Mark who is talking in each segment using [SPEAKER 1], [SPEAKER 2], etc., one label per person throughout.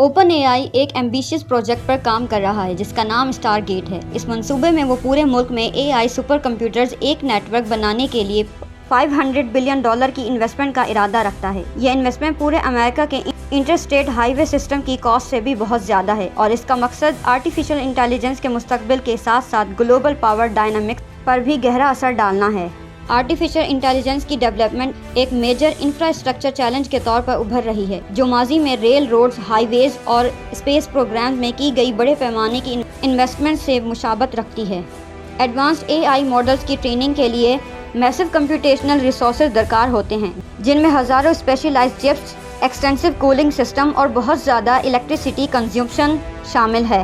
[SPEAKER 1] Open اے آئی ایک ambitious project پر کام کر رہا ہے جس کا نام اسٹار گیٹ ہے۔ اس منصوبے میں وہ پورے ملک میں اے آئی سپر کمپیوٹرز ایک نیٹ ورک بنانے کے لیے $500 بلین کی انویسٹمنٹ کا ارادہ رکھتا ہے۔ یہ انویسٹمنٹ پورے امریکہ کے انٹر اسٹیٹ ہائی وے سسٹم کی کاسٹ سے بھی بہت زیادہ ہے اور اس کا مقصد آرٹیفیشل انٹیلیجنس کے مستقبل کے ساتھ ساتھ گلوبل پاور ڈائنامکس پر بھی گہرا اثر ڈالنا ہے۔ آرٹیفیشل انٹیلیجنس کی ڈیولپمنٹ ایک میجر انفراسٹرکچر چیلنج کے طور پر ابھر رہی ہے جو ماضی میں ریل روڈز، ہائی ویز اور اسپیس پروگرامز میں کی گئی بڑے پیمانے کی انویسٹمنٹ سے مشابہت رکھتی ہے۔ ایڈوانسڈ اے آئی ماڈلز کی ٹریننگ کے لیے میسو کمپیوٹیشنل ریسورسز درکار ہوتے ہیں جن میں ہزاروں specialised chips, extensive cooling system اور بہت زیادہ الیکٹریسٹی کنزمپشن شامل ہے۔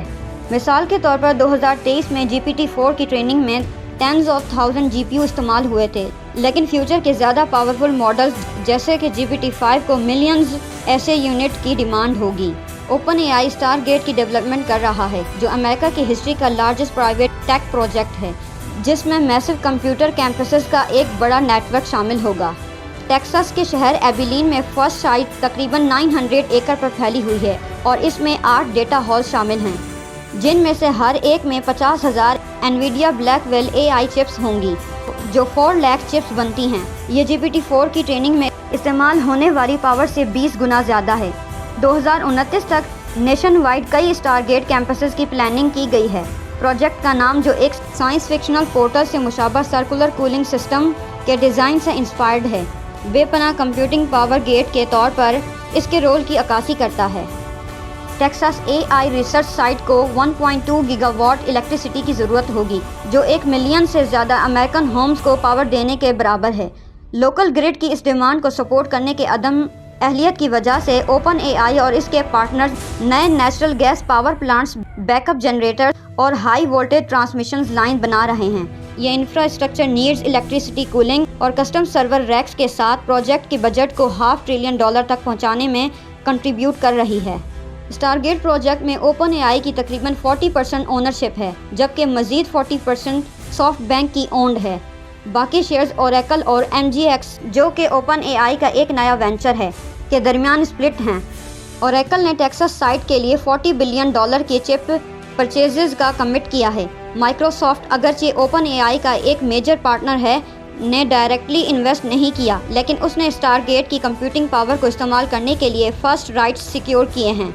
[SPEAKER 1] مثال کے طور پر 2023 میں GPT-4 کی ٹریننگ میں ٹینز آف تھاؤزنڈ GPU استعمال ہوئے تھے، لیکن فیوچر کے زیادہ پاورفل ماڈلز جیسے کہ GPT-5 کو ملینز ایسے یونٹ کی ڈیمانڈ ہوگی۔ OpenAI Stargate کی ڈیولپمنٹ کر رہا ہے جو امریکہ کی ہسٹری کا لارجسٹ پرائیویٹ ٹیک پروجیکٹ ہے جس میں میسو کمپیوٹر کیمپسز کا ایک بڑا نیٹ ورک شامل ہوگا۔ ٹیکساس کے شہر ایبیلین میں فرسٹ سائٹ تقریباً 900 ایکڑ پر پھیلی ہوئی ہے اور اس میں 8 ڈیٹا ہالز شامل ہیں جن میں سے ہر ایک میں 50,000 Nvidia blackwell A I chips ہوں گی جو 4 لاکھ چپس بنتی ہیں۔ یہ GPT-4 کی ٹریننگ میں استعمال ہونے والی پاور سے 20 گنا زیادہ ہے۔ 2029 تک نیشن وائڈ کئی اسٹار گیٹ کیمپسز کی پلاننگ کی گئی ہے۔ پروجیکٹ کا نام جو ایک سائنس فکشنل پورٹل سے مشابہ سرکولر کولنگ سسٹم کے ڈیزائن سے انسپائرڈ ہے، بے پناہ کمپیوٹنگ پاور گیٹ کے طور پر اس کے رول کی عکاسی کرتا ہے۔ Texas A I research site کو 1.2 گیگا واٹ الیکٹریسٹی کی ضرورت ہوگی جو 1 ملین سے زیادہ امریکن ہومز کو پاور دینے کے برابر ہے۔ لوکل گرڈ کی اس ڈیمانڈ کو سپورٹ کرنے کے عدم اہلیت کی وجہ سے اوپن اے آئی اور اس کے پارٹنرز نئے natural gas power plants, backup generator اور ہائی وولٹیج ٹرانسمیشن لائن بنا رہے ہیں۔ یہ انفراسٹرکچر نیڈز الیکٹریسٹی کولنگ اور کسٹم سرور ریکس کے ساتھ پروجیکٹ کے بجٹ کو $500 بلین تک پہنچانے میں کنٹریبیوٹ کر رہی ہے۔ اسٹار گیٹ پروجیکٹ میں اوپن اے آئی کی تقریباً 40% اونرشپ ہے جبکہ مزید 40% سافٹ بینک کی اونڈ ہے۔ باقی شیئرز اوریکل اور MGX جو کہ اوپن اے آئی کا ایک نیا وینچر ہے کے درمیان سپلٹ ہیں۔ اوریکل نے ٹیکساس سائٹ کے لیے $40 بلین کی چپ پرچیزز کا کمٹ کیا ہے۔ مائکروسافٹ اگرچہ اوپن اے آئی کا ایک میجر پارٹنر ہے نے ڈائریکٹلی انویسٹ نہیں کیا لیکن اس نے اسٹار گیٹ کی کمپیوٹنگ پاور کو استعمال کرنے کے لیے فرسٹ رائٹس سیکیور کیے ہیں۔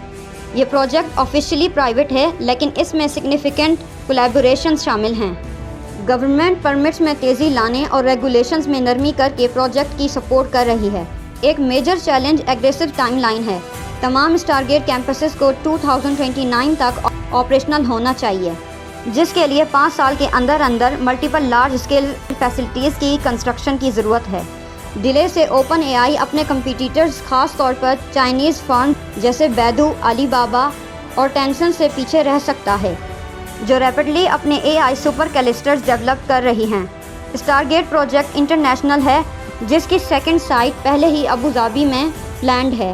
[SPEAKER 1] یہ پروجیکٹ آفیشلی پرائیویٹ ہے لیکن اس میں سگنیفیکنٹ کولیبوریشنز شامل ہیں۔ گورنمنٹ پرمٹس میں تیزی لانے اور ریگولیشنز میں نرمی کر کے پروجیکٹ کی سپورٹ کر رہی ہے۔ ایک major challenge aggressive timeline ہے۔ تمام اسٹار گیٹ کیمپسز کو 2029 تک آپریشنل ہونا چاہیے جس کے لیے 5 سال کے اندر ملٹیپل لارج اسکیل فیسلٹیز کی کنسٹرکشن کی ضرورت ہے۔ ڈیلے سے اوپن اے آئی اپنے کمپیٹیٹرز خاص طور پر چائنیز فرم جیسے بیدو، علی بابا اور ٹینسن سے پیچھے رہ سکتا ہے جو ریپڈلی اپنے اے آئی سپر کلسٹرز ڈیولپ کر رہی ہیں۔ اسٹار گیٹ پروجیکٹ انٹرنیشنل ہے جس کی سیکنڈ سائٹ پہلے ہی ابو ظبی میں پلانڈ ہے۔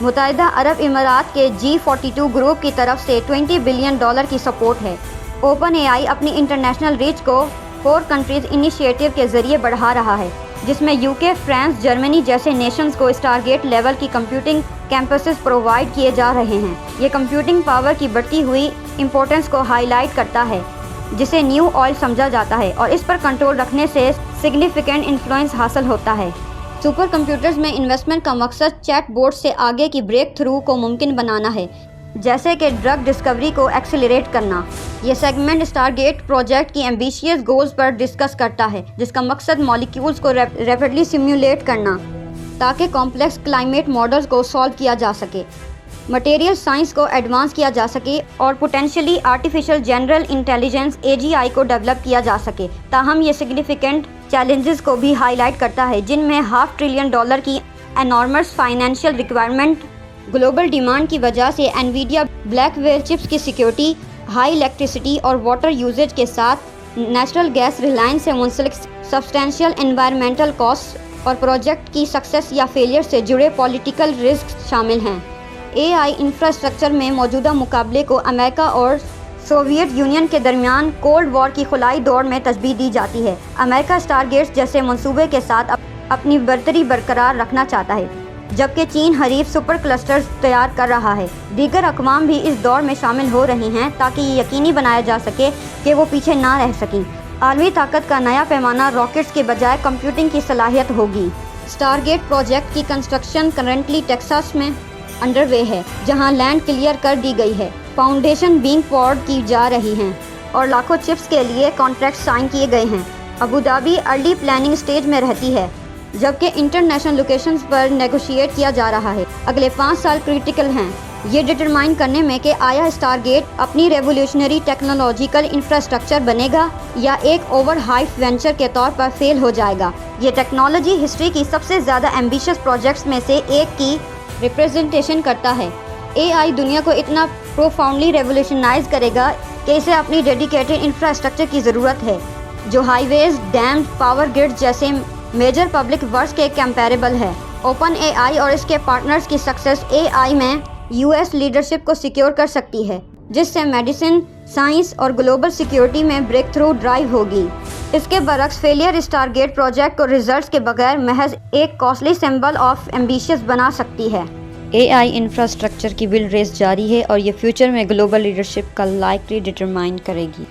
[SPEAKER 1] متحدہ عرب امارات کے G42 گروپ کی طرف سے $20 بلین کی سپورٹ ہے۔ اوپن اے آئی اپنی انٹرنیشنل ریچ کو 4 کنٹریز انیشیٹو کے ذریعے بڑھا رہا ہے جس میں UK، فرانس، جرمنی جیسے نیشنز کو اسٹار گیٹ لیول کی کمپیوٹنگ کیمپسز پرووائڈ کیے جا رہے ہیں۔ یہ کمپیوٹنگ پاور کی بڑھتی ہوئی امپورٹنس کو ہائی لائٹ کرتا ہے جسے نیو آئل سمجھا جاتا ہے اور اس پر کنٹرول رکھنے سے سگنیفیکنٹ انفلوئنس حاصل ہوتا ہے۔ سپر کمپیوٹرز میں انویسٹمنٹ کا مقصد چیٹ بوٹ سے آگے کی بریک تھرو کو ممکن بنانا ہے جیسے کہ ڈرگ ڈسکوری کو ایکسیلریٹ کرنا۔ یہ سیگمنٹ اسٹار گیٹ پروجیکٹ کی ایمبیشیس گولز پر ڈسکس کرتا ہے جس کا مقصد مالیکیولز کو ریپڈلی سیمولیٹ کرنا تاکہ کمپلیکس کلائمیٹ ماڈلز کو سالو کیا جا سکے، مٹیریل سائنس کو ایڈوانس کیا جا سکے اور potentially artificial general intelligence AGI کو ڈیولپ کیا جا سکے۔ تاہم یہ سگنیفیکنٹ چیلنجز کو بھی ہائی لائٹ کرتا ہے جن میں $500 بلین کی enormous financial requirement, global demand کی وجہ سے انویڈیا بلیک ویل چپس کی سیکیورٹی، ہائی الیکٹریسٹی اور واٹر یوزیج کے ساتھ نیچرل گیس ریلائنس سے منسلک سبسٹینشیل انوائرمنٹل کاسٹ اور پروجیکٹ کی سکسیس یا فیلئر سے جڑے پولیٹیکل رسک شامل ہیں۔ اے آئی انفراسٹرکچر میں موجودہ مقابلے کو امریکہ اور سوویت یونین کے درمیان کولڈ وار کی خلائی دوڑ میں تشبیہ دی جاتی ہے۔ امریکہ اسٹار گیٹس جیسے منصوبے کے ساتھ اپنی برتری برقرار رکھنا چاہتا ہے جبکہ چین حریف سپر کلسٹرز تیار کر رہا ہے۔ دیگر اقوام بھی اس دور میں شامل ہو رہی ہیں تاکہ یہ یقینی بنایا جا سکے کہ وہ پیچھے نہ رہ سکیں۔ عالمی طاقت کا نیا پیمانہ راکٹس کے بجائے کمپیوٹنگ کی صلاحیت ہوگی۔ اسٹار گیٹ پروجیکٹ کی کنسٹرکشن کرنٹلی ٹیکساس میں انڈر وے ہے، جہاں لینڈ کلیئر کر دی گئی ہے، فاؤنڈیشن بینگ پورڈ کی جا رہی ہیں اور لاکھوں چپس کے لیے کانٹریکٹ سائن کیے گئے ہیں۔ ابوظہبی ارلی پلاننگ سٹیج میں رہتی ہے، جبکہ انٹرنیشنل لوکیشنز پر نیگوشیٹ کیا جا رہا ہے۔ اگلے 5 سال کریٹیکل ہیں یہ ڈٹرمائن کرنے میں کہ آیا اسٹار گیٹ اپنی ریولیوشنری ٹیکنالوجیکل انفراسٹرکچر بنے گا یا ایک اوور ہائپ وینچر کے طور پر فیل ہو جائے گا۔ یہ ٹیکنالوجی ہسٹری کی سب سے زیادہ ایمبیشس پروجیکٹس میں سے ایک کی ریپریزنٹیشن کرتا ہے۔ اے آئی دنیا کو اتنا پروفاؤنڈلی ریولیوشنائز کرے گا کہ اسے اپنی ڈیڈیکیٹڈ انفراسٹرکچر کی ضرورت ہے، جو ہائی ویز، ڈیمز، پاور گرڈ جیسے میجر پبلک ورکس کے کمپیریبل ہے۔ اوپن اے آئی اور اس کے پارٹنرز کی سکسیس اے آئی میں US لیڈرشپ کو سیکیور کر سکتی ہے، جس سے میڈیسن، سائنس اور گلوبل سیکیورٹی میں بریک تھرو ڈرائیو ہوگی۔ اس کے برعکس فیلئر اسٹار گیٹ پروجیکٹ کو ریزلٹس کے بغیر محض ایک کاسٹلی سمبل آف ایمبیشس بنا سکتی ہے۔ اے آئی انفراسٹرکچر کی ول ریس جاری ہے اور یہ فیوچر میں گلوبل لیڈرشپ کا لائکلی ڈٹرمائن کرے گی۔